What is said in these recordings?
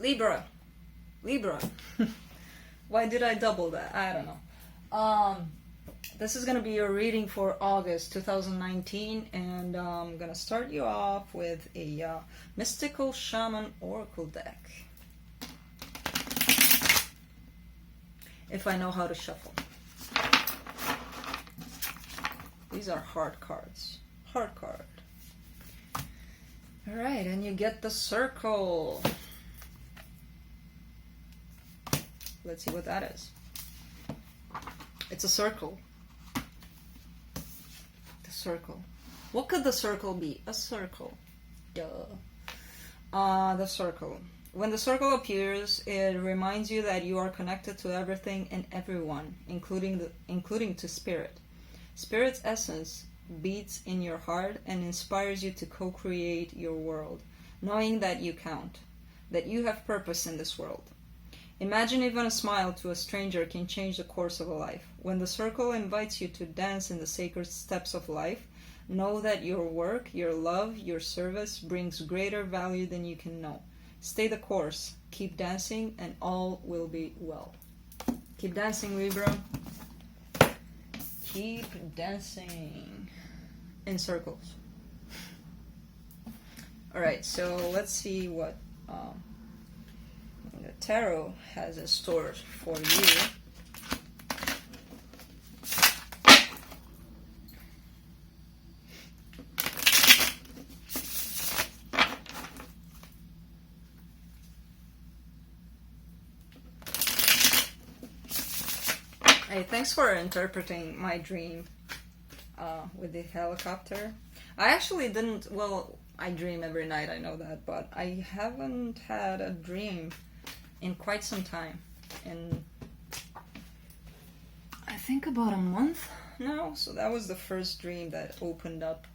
Libra. Libra. Why did I double that? I don't know. This is going to be your reading for August 2019, and I'm going to start you off with a Mystical Shaman Oracle deck. If I know how to shuffle. These are hard cards. Hard card. Alright, and you get the circle. Let's see what that is. It's a circle. The circle. What could the circle be? A circle. Duh. The circle. When the circle appears, it reminds you that you are connected to everything and everyone, including to spirit. Spirit's essence beats in your heart and inspires you to co-create your world, knowing that you count, that you have purpose in this world. Imagine even a smile to a stranger can change the course of a life. When the circle invites you to dance in the sacred steps of life, know that your work, your love, your service brings greater value than you can know. Stay the course, keep dancing, and all will be well. Keep dancing, Libra. Keep dancing in circles. Alright, so let's see what the tarot has in store for you. Hey, thanks for interpreting my dream with the helicopter. I actually didn't, well, I dream every night, I know that, but I haven't had a dream in quite some time. In, I think about a month now, so that was the first dream that opened up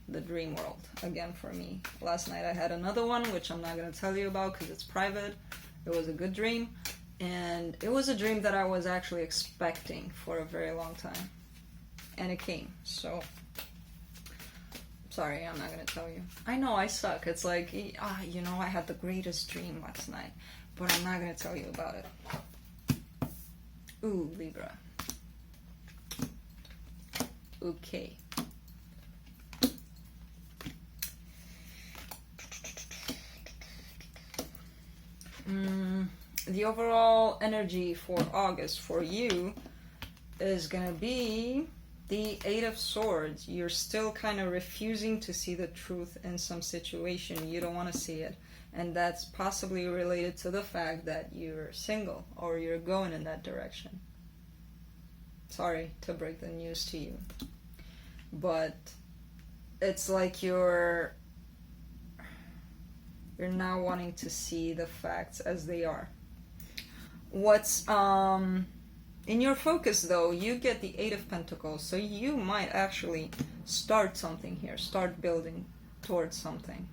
the dream world again for me. Last night I had another one, which I'm not going to tell you about because it's private. It was a good dream. And it was a dream that I was actually expecting for a very long time. And it came. So, sorry, I'm not going to tell you. I know I suck. It's like, you know, I had the greatest dream last night. But I'm not going to tell you about it. Ooh, Libra. Okay. The overall energy for August for you is going to be the Eight of Swords. You're still kind of refusing to see the truth in some situation. You don't want to see it. And that's possibly related to the fact that you're single or you're going in that direction. Sorry to break the news to you. But it's like you're now wanting to see the facts as they are. What's in your focus though, you get the Eight of Pentacles, so you might actually start something here, start building towards something.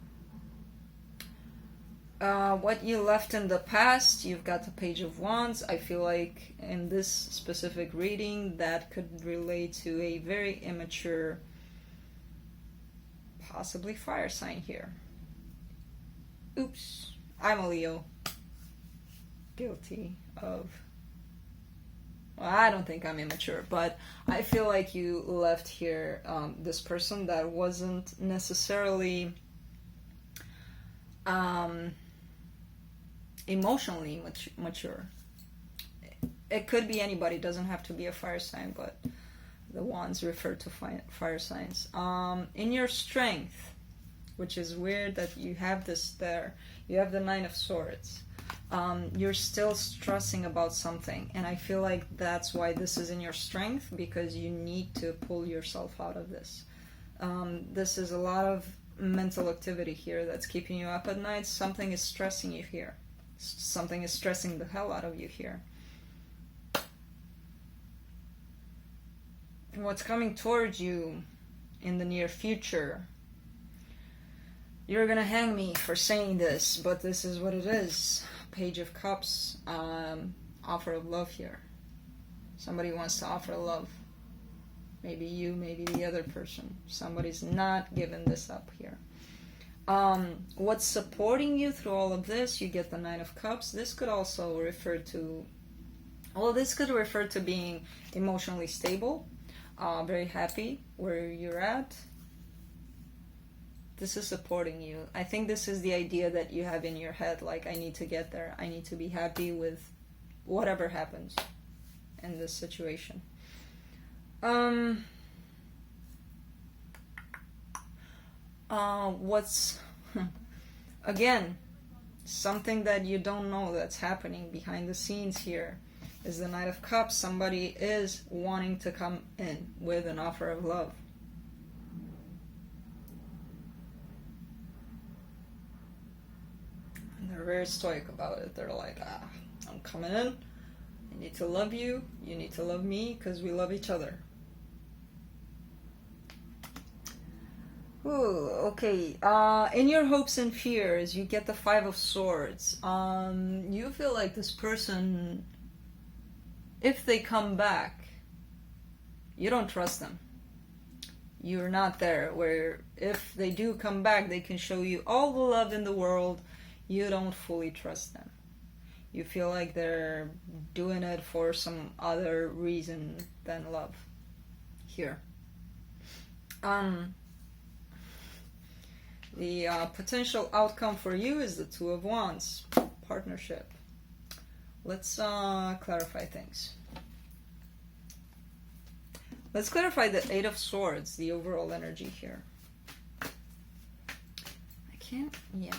What you left in the past, you've got the Page of Wands. I feel like in this specific reading that could relate to a very immature, possibly fire sign here. Oops, I'm a Leo. Guilty of, well, I don't think I'm immature, but I feel like you left here this person that wasn't necessarily emotionally mature. It could be anybody, it doesn't have to be a fire sign, but the wands refer to fire signs. In your strength, which is weird that you have this there, you have the Nine of Swords. You're still stressing about something, and I feel like that's why this is in your strength, because you need to pull yourself out of this. This is a lot of mental activity here that's keeping you up at night. Something is stressing you here. Something is stressing the hell out of you here. What's coming towards you in the near future? You're gonna hang me for saying this, but this is what it is. Page of Cups, offer of love here. Somebody wants to offer love. Maybe you, maybe the other person. Somebody's not giving this up here. What's supporting you through all of this? You get the Nine of Cups. This could also refer to, well, this could refer to being emotionally stable, very happy where you're at. This is supporting you. I think this is the idea that you have in your head, like, I need to get there. I need to be happy with whatever happens in this situation. What's again, something that you don't know that's happening behind the scenes here is the Knight of Cups. Somebody is wanting to come in with an offer of love. And they're very stoic about it. They're like, I'm coming in. I need to love you. You need to love me because we love each other. Ooh, okay. In your hopes and fears, you get the Five of Swords. You feel like this person, if they come back, you don't trust them. You're not there. Where if they do come back, they can show you all the love in the world. You don't fully trust them. You feel like they're doing it for some other reason than love. Here. The potential outcome for you is the Two of Wands, partnership. Let's clarify things. Let's clarify the Eight of Swords, the overall energy here. I can't, yeah.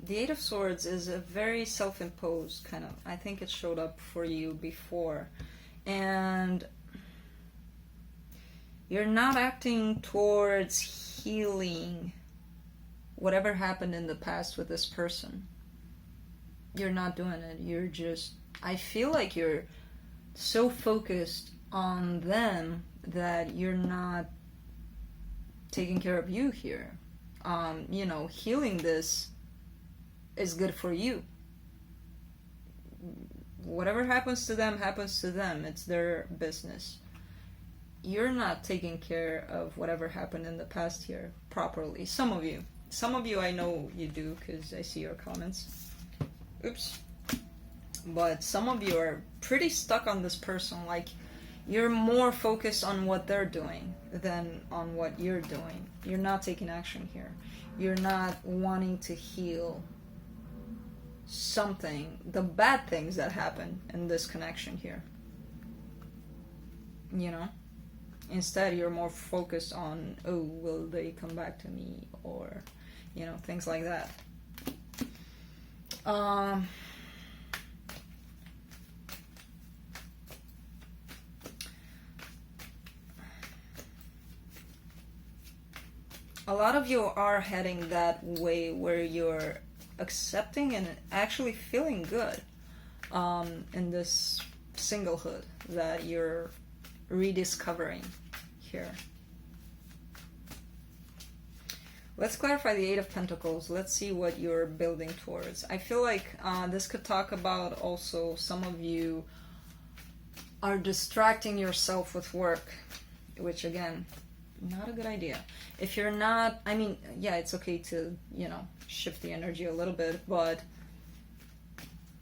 The Eight of Swords is a very self-imposed kind of, I think it showed up for you before, and you're not acting towards healing whatever happened in the past with this person. You're not doing it. You're just, I feel like you're so focused on them that you're not taking care of you here. You know, healing this is good for you. Whatever happens to them, happens to them. It's their business. You're not taking care of whatever happened in the past here properly. Some of you I know you do, because I see your comments. Oops. But some of you are pretty stuck on this person. Like, you're more focused on what they're doing than on what you're doing. You're not taking action here. You're not wanting to heal something, the bad things that happen in this connection here. You know? Instead, you're more focused on, oh, will they come back to me? Or, you know, things like that. A lot of you are heading that way where you're accepting and actually feeling good in this singlehood that you're rediscovering here. Let's clarify the Eight of Pentacles. Let's see what you're building towards. I feel like this could talk about also some of you are distracting yourself with work, which again, not a good idea. If you're not, I mean, yeah, it's okay to, you know, shift the energy a little bit, but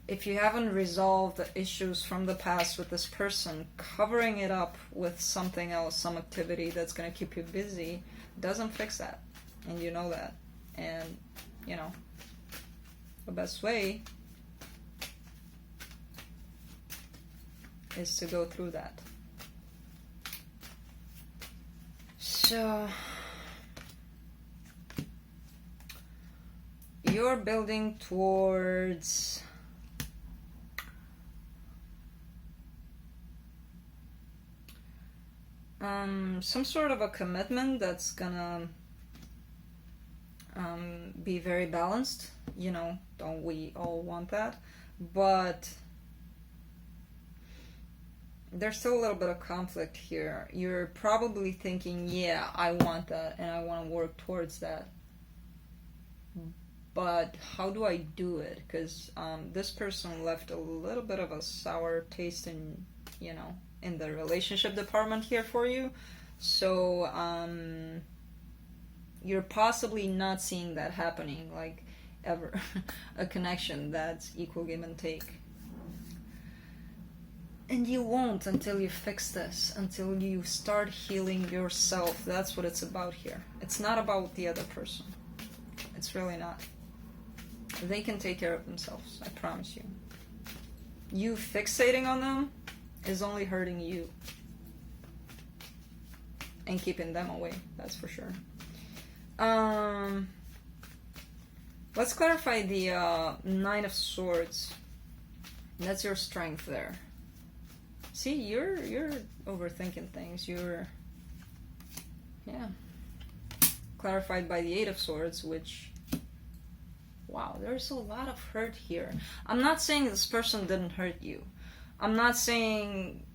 if you haven't resolved the issues from the past with this person, covering it up with something else, some activity that's going to keep you busy, doesn't fix that. And you know that. And, you know, the best way is to go through that. So, you're building towards some sort of a commitment that's gonna be very balanced. You know, don't we all want that? But there's still a little bit of conflict here. You're probably thinking, yeah, I want that and I want to work towards that. But how do I do it? Because this person left a little bit of a sour taste in, you know, in the relationship department here for you. So you're possibly not seeing that happening, like, ever. A connection that's equal give and take. And you won't until you fix this, until you start healing yourself. That's what it's about here. It's not about the other person. It's really not. They can take care of themselves, I promise you. You fixating on them is only hurting you. And keeping them away, that's for sure. Let's clarify the Nine of Swords. That's your strength there. See, you're overthinking things. You're, yeah. Clarified by the Eight of Swords, which, wow, there's a lot of hurt here. I'm not saying this person didn't hurt you. I'm not saying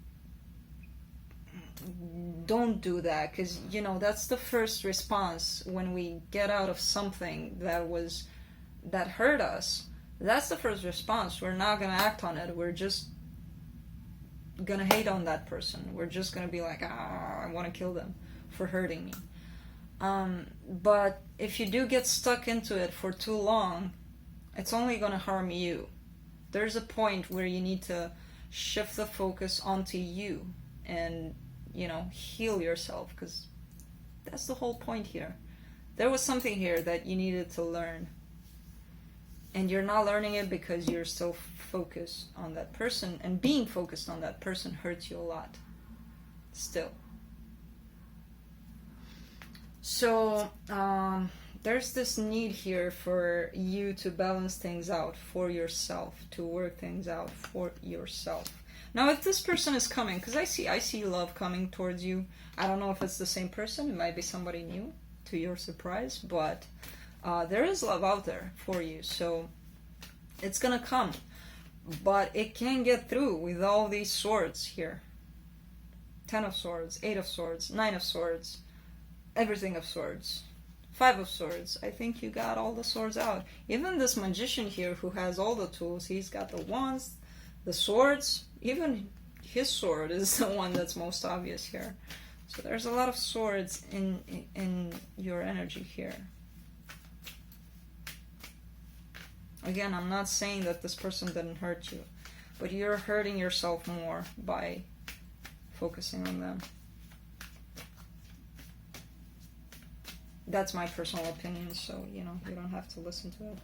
don't do that, because, you know, that's the first response when we get out of something that hurt us. That's the first response. We're not going to act on it. We're just going to hate on that person. We're just going to be like, I want to kill them for hurting me. But if you do get stuck into it for too long, it's only going to harm you. There's a point where you need to shift the focus onto you and, you know, heal yourself, because that's the whole point here. There was something here that you needed to learn, and you're not learning it because you're still focused on that person, and being focused on that person hurts you a lot still. So there's this need here for you to balance things out for yourself, to work things out for yourself. Now, if this person is coming, because I see love coming towards you. I don't know if it's the same person. It might be somebody new, to your surprise. But there is love out there for you. So it's going to come. But it can't get through with all these swords here. 10 of Swords, 8 of Swords, 9 of Swords, everything of Swords. 5 of Swords. I think you got all the swords out. Even this magician here who has all the tools. He's got the wands, the swords. Even his sword is the one that's most obvious here. So there's a lot of swords in your energy here. Again, I'm not saying that this person didn't hurt you, but you're hurting yourself more by focusing on them. That's my personal opinion, so, you know, you don't have to listen to it.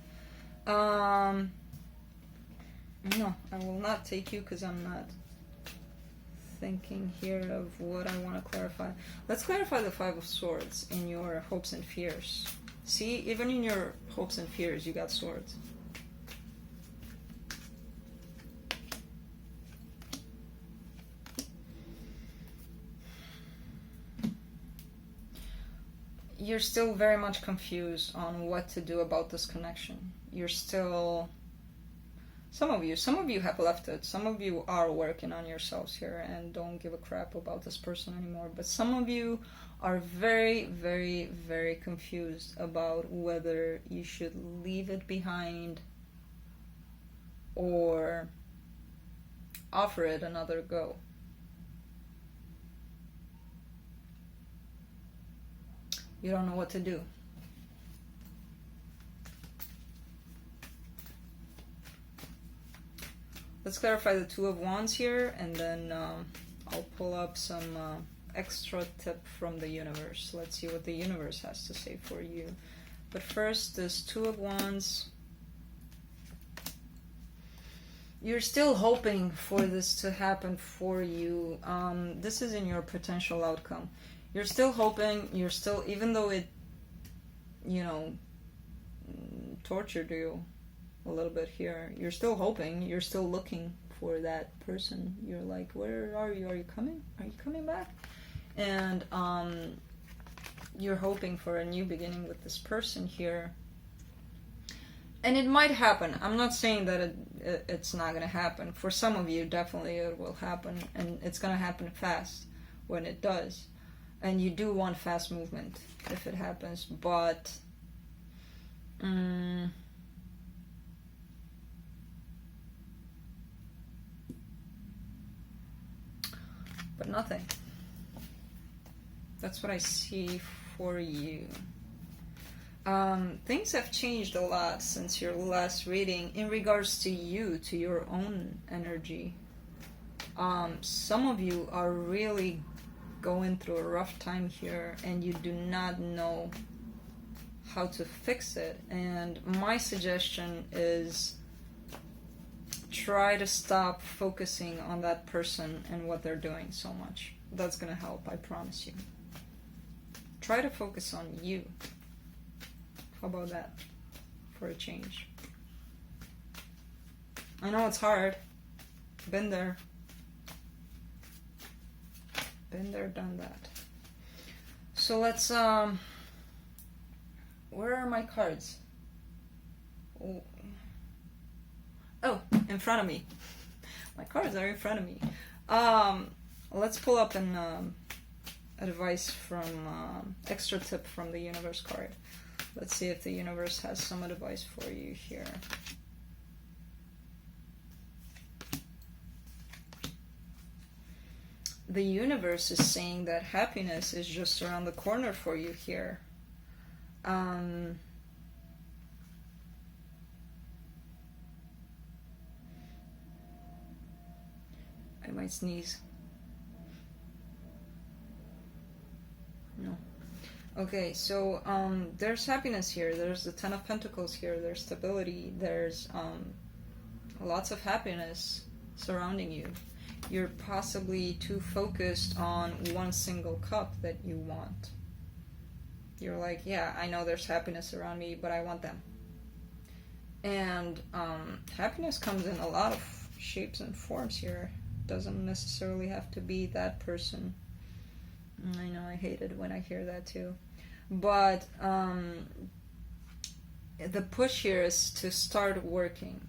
No, I will not take you because I'm not thinking here of what I want to clarify. Let's clarify the 5 of Swords in your hopes and fears. See, even in your hopes and fears, you got swords. You're still very much confused on what to do about this connection. You're still... Some of you have left it. Some of you are working on yourselves here and don't give a crap about this person anymore. But some of you are very, very, very confused about whether you should leave it behind or offer it another go. You don't know what to do. Let's clarify the 2 of Wands here, and then I'll pull up some extra tip from the universe. Let's see what the universe has to say for you. But first, this 2 of Wands. You're still hoping for this to happen for you. This is in your potential outcome. You're still hoping, you're still, even though it, you know, tortured you a little bit here, you're still hoping, you're still looking for that person. You're like, where are you? Are you coming? Are you coming back? And you're hoping for a new beginning with this person here. And it might happen. I'm not saying that it's not going to happen. For some of you, definitely it will happen. And it's going to happen fast when it does. And you do want fast movement if it happens. But... but nothing. That's what I see for you. Things have changed a lot since your last reading in regards to you, to your own energy. Some of you are really going through a rough time here and you do not know how to fix it. And my suggestion is try to stop focusing on that person and what they're doing so much. That's gonna help, I promise you. Try to focus on you. How about that for a change? I know it's hard. Been there. Been there, done that. So let's, where are my cards? Oh, in front of me. My cards are in front of me. Let's pull up an advice from, extra tip from the universe card. Let's see if the universe has some advice for you here. The universe is saying that happiness is just around the corner for you here. I might sneeze. No. Okay, so there's happiness here. There's the Ten of Pentacles here. There's stability. There's lots of happiness surrounding you. You're possibly too focused on one single cup that you want. You're like, yeah, I know there's happiness around me, but I want them. And happiness comes in a lot of shapes and forms here. Doesn't necessarily have to be that person. I know, I hate it when I hear that too. But the push here is to start working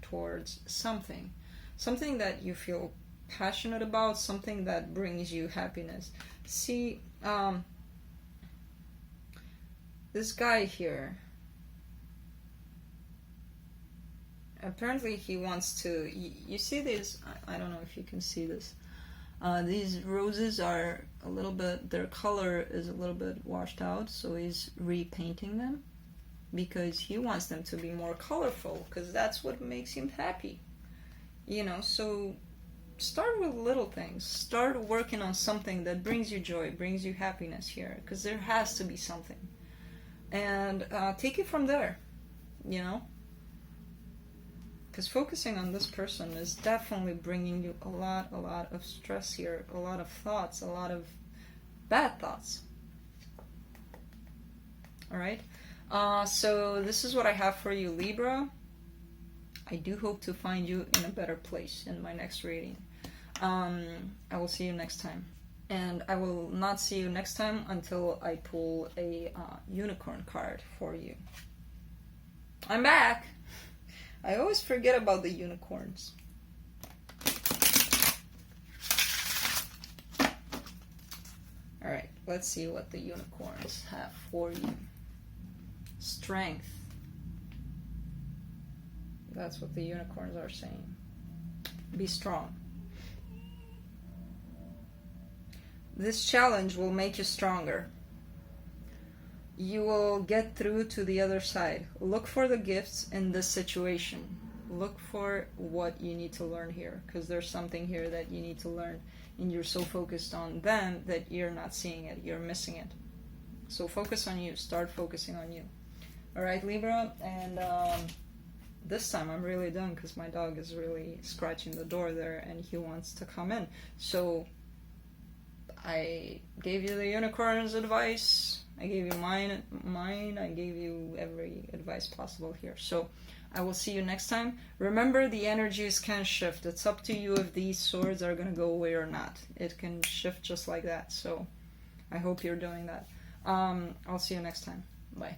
towards something that you feel passionate about, something that brings you happiness. See, this guy here, apparently he wants to, you see these, I don't know if you can see this, these roses are a little bit, their color is a little bit washed out, so he's repainting them because he wants them to be more colorful, because that's what makes him happy. You know, so start with little things. Start working on something that brings you joy, brings you happiness here, because there has to be something. And take it from there, you know? Because focusing on this person is definitely bringing you a lot of stress here, a lot of thoughts, a lot of bad thoughts. Alright? So this is what I have for you, Libra. I do hope to find you in a better place in my next reading. I will see you next time. And I will not see you next time until I pull a unicorn card for you. I'm back! I always forget about the unicorns. Alright, let's see what the unicorns have for you. Strength. That's what the unicorns are saying. Be strong. This challenge will make you stronger. You will get through to the other side. Look for the gifts in this situation. Look for what you need to learn here, because there's something here that you need to learn, and you're so focused on them that you're not seeing it. You're missing it. So focus on you. Start focusing on you. Alright, Libra, and this time I'm really done because my dog is really scratching the door there and he wants to come in. So I gave you the unicorn's advice. I gave you mine. I gave you every advice possible here. So I will see you next time. Remember, the energies can shift. It's up to you if these swords are going to go away or not. It can shift just like that. So I hope you're doing that. I'll see you next time. Bye.